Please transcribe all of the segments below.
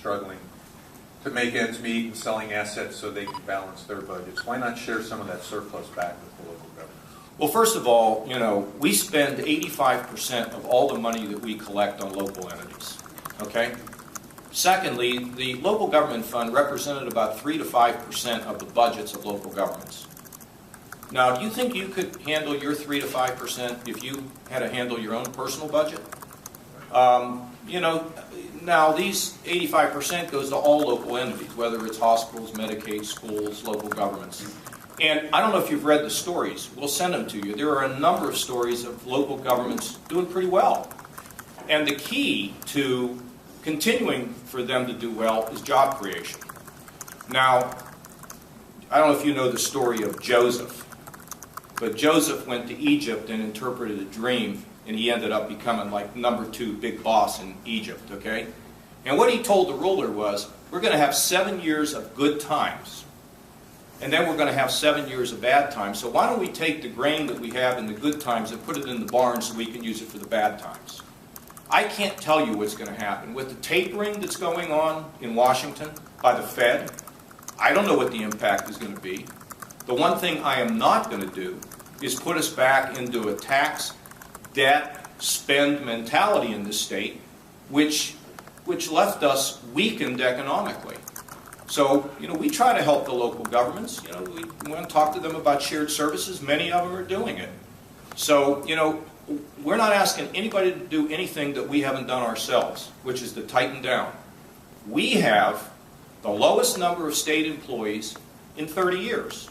struggling to make ends meet and selling assets so they can balance their budgets. Why not share some of that surplus back with the local government? Well, first of all, we spend 85% of all the money that we collect on local entities, okay? Secondly, the local government fund represented about 3 to 5% of the budgets of local governments. Now, do you think you could handle your 3 to 5% if you had to handle your own personal budget? Now these 85% goes to all local entities, whether it's hospitals, Medicaid, schools, local governments. And I don't know if you've read the stories. We'll send them to you. There are a number of stories of local governments doing pretty well. And the key to continuing for them to do well is job creation. Now, I don't know if you know the story of Joseph, but Joseph went to Egypt and interpreted a dream, and he ended up becoming like #2 big boss in Egypt, okay? And what he told the ruler was, we're going to have 7 years of good times, and then we're going to have 7 years of bad times. So why don't we take the grain that we have in the good times and put it in the barn so we can use it for the bad times? I can't tell you what's going to happen. With the tapering that's going on in Washington by the Fed, I don't know what the impact is going to be. The one thing I am not going to do is put us back into a tax, debt, spend mentality in this state, which left us weakened economically. So, we try to help the local governments. We want to talk to them about shared services. Many of them are doing it. So, we're not asking anybody to do anything that we haven't done ourselves, which is to tighten down. We have the lowest number of state employees in 30 years.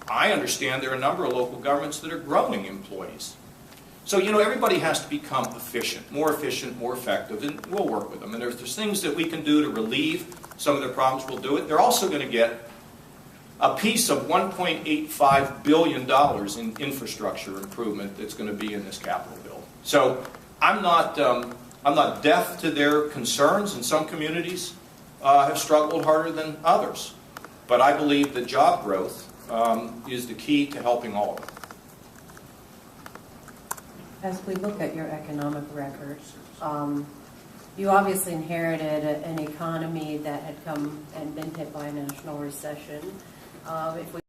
I understand there are a number of local governments that are growing employees. So, everybody has to become efficient, more effective, and we'll work with them. And if there's things that we can do to relieve some of their problems, we'll do it. They're also going to get a piece of $1.85 billion in infrastructure improvement that's going to be in this capital bill. So I'm not deaf to their concerns, and some communities have struggled harder than others. But I believe that job growth is the key to helping all of them. As we look at your economic records, you obviously inherited an economy that had come and been hit by a national recession. If we